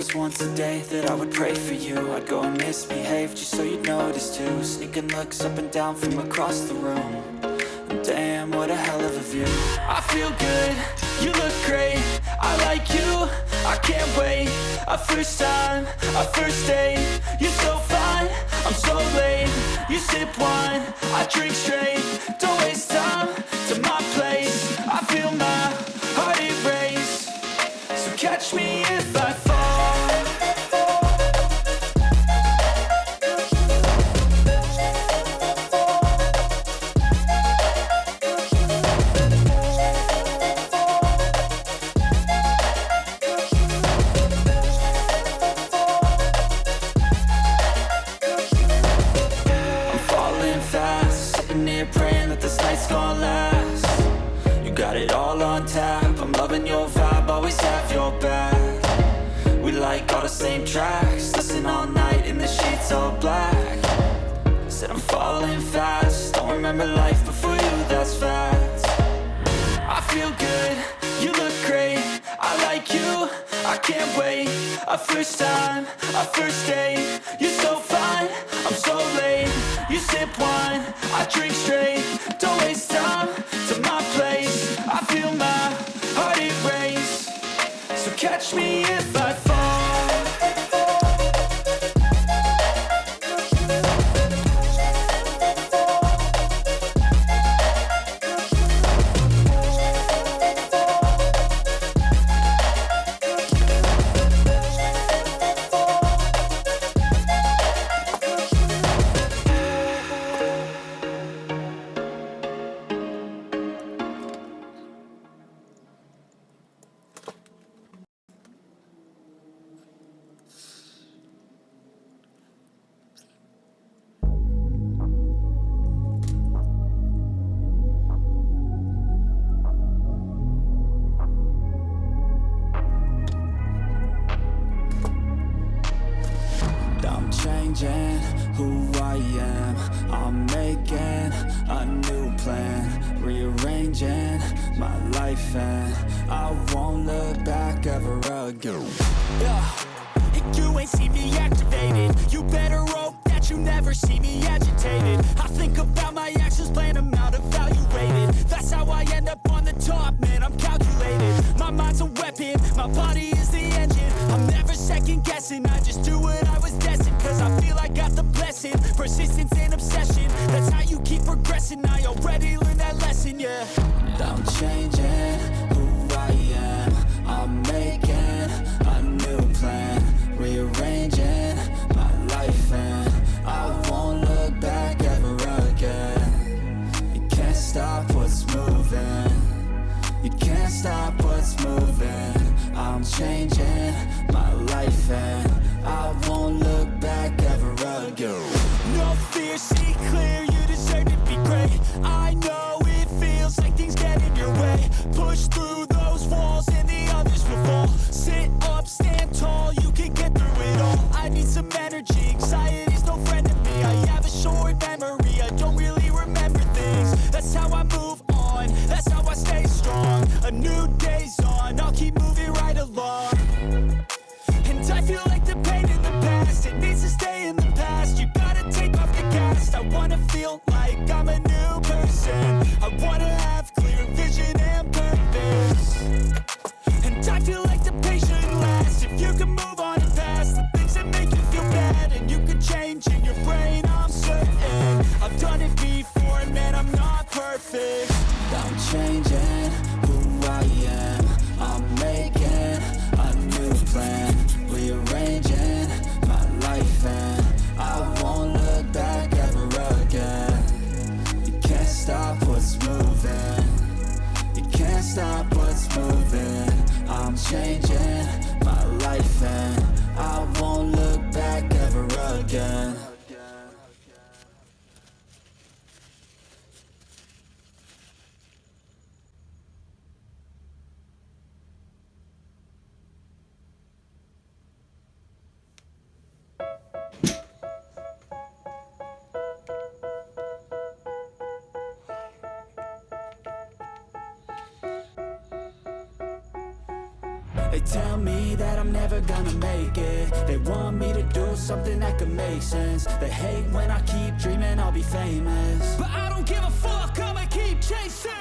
was once a day that I would pray for you. I'd go and misbehave just so you'd notice too. Sneaking looks up and down from across the room. And damn, what a hell of a view. I feel good, you look great, I like you, I can't wait. A first time, a first date, you're so fine, I'm so late. You sip wine, I drink straight, don't waste time to my place. I feel my heart erase, so catch me if I fall. Praying that this night's gonna last. You got it all on tap, I'm loving your vibe, always have your back. We like all the same tracks, listen all night in the sheets all black. Said I'm falling fast, don't remember life before you, that's facts. I feel good, you look great, I like you, I can't wait. A first time, a first date, you're so fine, I'm so late. You sip wine, I drink straight, don't waste time to my place. I feel my heart erase, so catch me if I fall. Changing who I am, I'm making a new plan, rearranging my life and I won't look back ever again. You ain't see me activated, you better hope that you never see me agitated. I think about my actions, plan them out, evaluated. That's how I end up on the top, man, I'm calculated. My mind's a weapon, my body is the engine. I'm never second guessing, I just do what I was destined. Cause I feel I got the blessing, persistence and obsession. That's how you keep progressing, I already learned that lesson, yeah. I'm changing who I am, I'm making a new plan, rearranging my life and I won't look back ever again. You can't stop what's moving, you can't stop what's moving. I'm changing my life and I won't look back ever again. No fear, see clear, you deserve to be great. I know it feels like things get in your way. Push through those walls and the others will fall. Sit up, stand tall, you can get through it all. I need some energy, anxiety's no friend to me. I have a short memory, I don't really remember things. That's how I move on, that's how I stay strong. A new day's on, I'll keep moving right along. And I feel like the pain in the past, it needs to stay in the past. You gotta take off the cast. I wanna feel like I'm a new person. I wanna have clear vision and purpose. And I feel like the pain shouldn't last. If you can move on and past the things that make you feel bad, and you can change in your brain, I'm certain. I've done it before, man, I'm not perfect. I'm changing who I am, I'm making a new plan, rearranging my life and I won't look back ever again. You can't stop what's moving, you can't stop what's moving. I'm changing my life and I won't look back ever again. They tell me that I'm never gonna make it. They want me to do something that could make sense. They hate when I keep dreaming I'll be famous, but I don't give a fuck, I'ma keep chasing.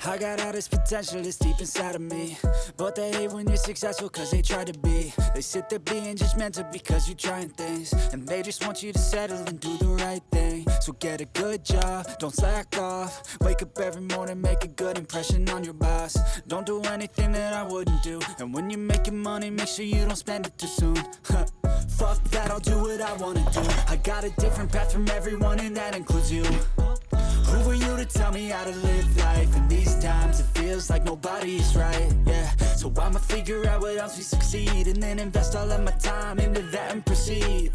I got all this potential that's deep inside of me, but they hate when you're successful cause they try to be. They sit there being judgmental because you're trying things, and they just want you to settle and do the right thing. So get a good job, don't slack off. Wake up every morning, make a good impression on your boss. Don't do anything that I wouldn't do, and when you're making money, make sure you don't spend it too soon. Fuck that, I'll do what I wanna do. I got a different path from everyone, and that includes you. Who are you to tell me how to live life? In these times it feels like nobody's right, yeah. So I'ma figure out what else we succeed, and then invest all of my time into that and proceed.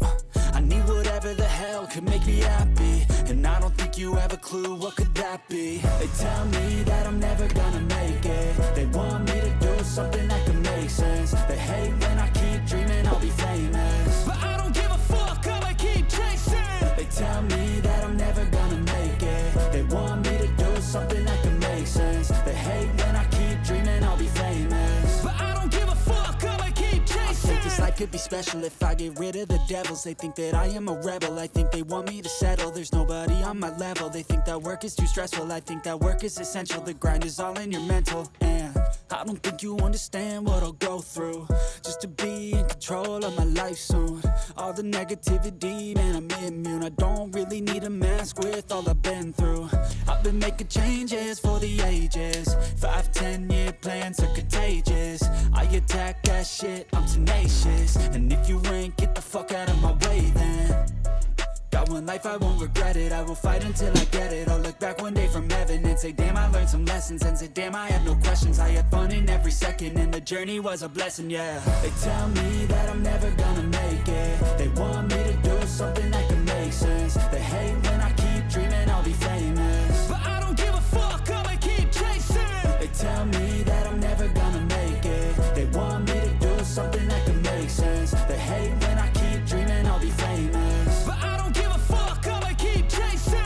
I need whatever the hell could make me happy, and I don't think you have a clue what could that be. They tell me that I'm never gonna make it. They want me to do something that could make sense. They hate when I keep dreaming I'll be famous, but I don't give a fuck, I'ma keep chasing. They tell me that I'm never gonna make it. They want me to do something that can make sense. They hate when I keep dreaming I'll be famous, but I don't give a fuck, I'ma keep chasing. I think this life could be special if I get rid of the devils. They think that I am a rebel, I think they want me to settle. There's nobody on my level. They think that work is too stressful, I think that work is essential. The grind is all in your mental, and I don't think you understand what I'll go through just to be in control of my life soon. All the negativity, man, I'm immune. I don't really need a mask with all I've been through. I've been making changes for the ages. 5-10 year plans are contagious. I attack that shit, I'm tenacious. And if you ain't, get the fuck out of my way then. Got one life, I won't regret it. I will fight until I get it. I'll look back one day from heaven and say, damn, I learned some lessons. And say, damn, I had no questions. I had fun in every second, and the journey was a blessing, yeah. They tell me that I'm never gonna make it. They want me to do something that can make sense. They hate when I keep dreaming I'll be famous, but I don't give a fuck, I'ma keep chasing. They tell me that I'm never gonna make it. They want me to do something that can make sense. They hate when I keep dreaming I'll be famous, but I don't give a fuck, I'ma keep chasing.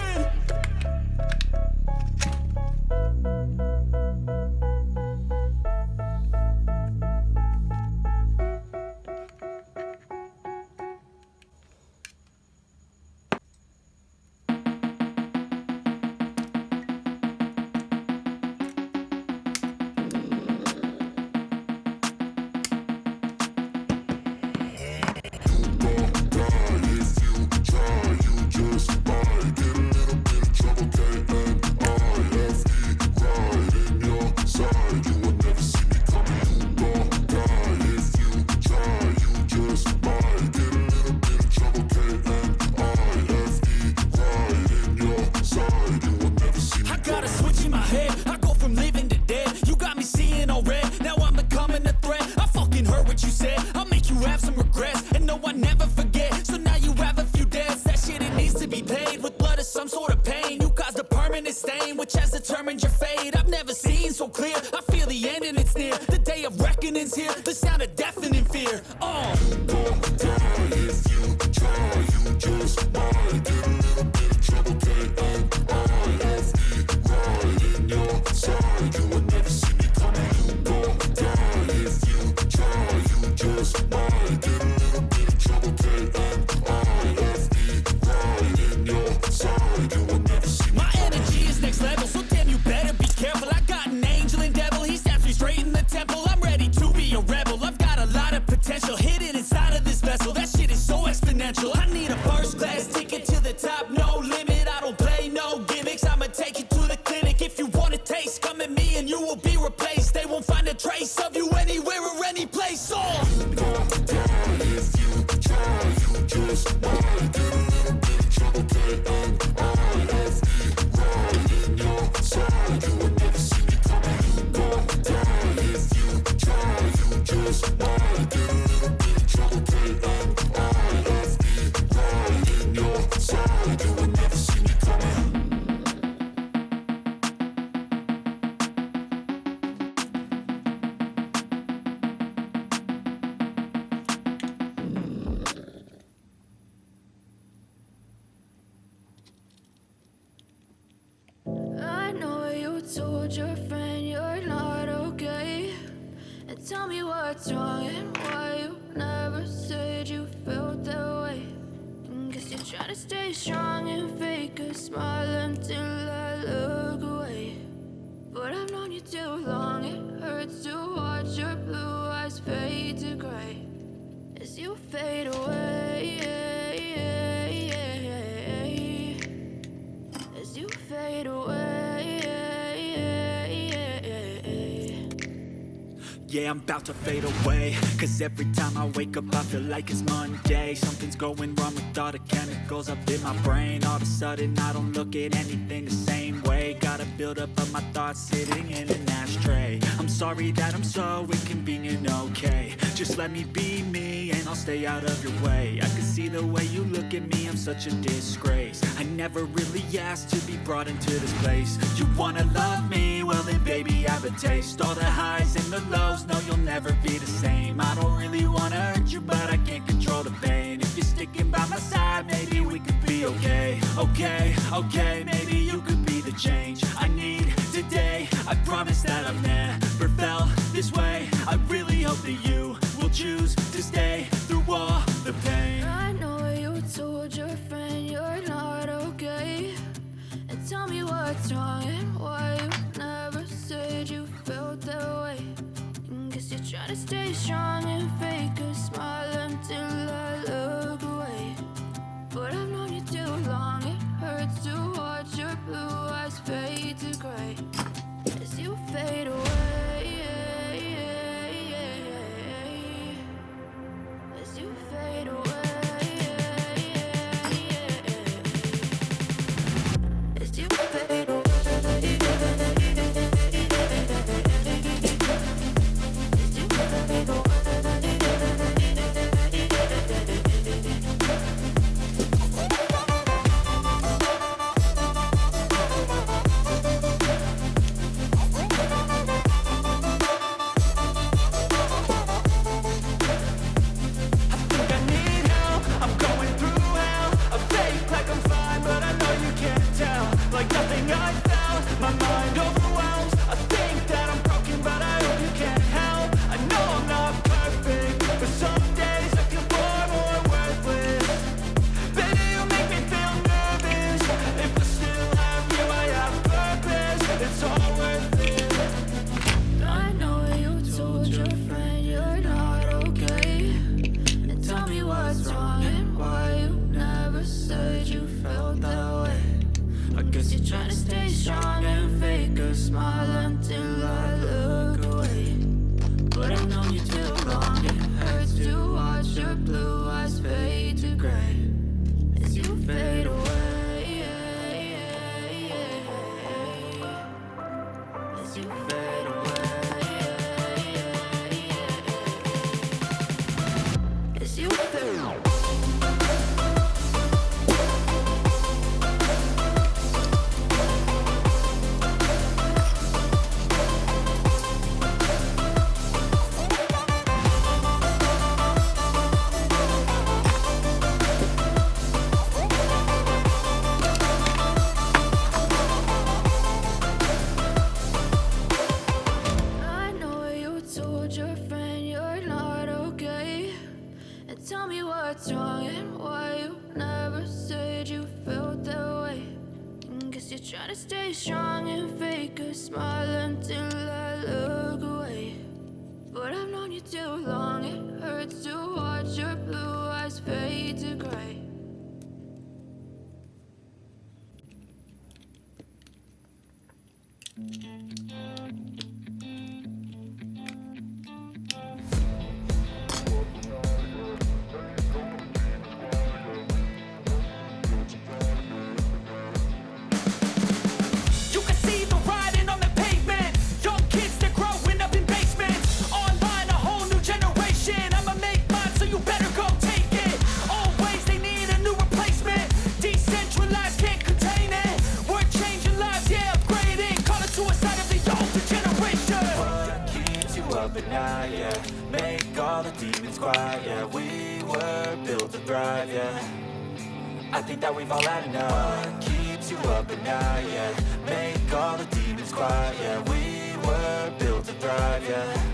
Tell me what's wrong and why you never said you felt that way. Guess you're trying to stay strong and fake a smile until I look away. But I've known you too long, it hurts to watch your blue eyes fade to gray as you fade away. As you fade away. Yeah, I'm about to fade away, cause every time I wake up I feel like it's Monday. Something's going wrong with all the chemicals up in my brain. All of a sudden I don't look at anything the same way. Gotta build up of my thoughts sitting in an ashtray. I'm sorry that I'm so inconvenient, okay. Just let me be me and I'll stay out of your way. I can see the way you look at me, I'm such a disgrace. I never really asked to be brought into this place. You wanna love me? Well then baby have a taste. All the highs and the lows, no you'll never be the same. I don't really wanna hurt you but I can't control the pain. If you're sticking by my side maybe we could be okay. Okay, maybe you could be the change I need today. I promise that I've never felt this way. I really hope that you will choose to stay through all the pain. I know you told your friend you're not okay, and tell me what's wrong and why you never said you felt that way. Guess you're trying to stay strong and fake a smile until I look away. But I've known you too long, it hurts to watch your blue eyes fade to gray as you fade away. As you fade away. As you fade away. Tell me what's wrong and why you never said you felt that way. Guess you're trying to stay strong and fake a smile until I look away. But I've known you too long, it hurts to watch your blue eyes fade to gray. Make all the demons quiet, yeah. We were built to thrive, yeah. I think that we've all had enough. What keeps you up at night, yeah. Make all the demons quiet, yeah. We were built to thrive, yeah.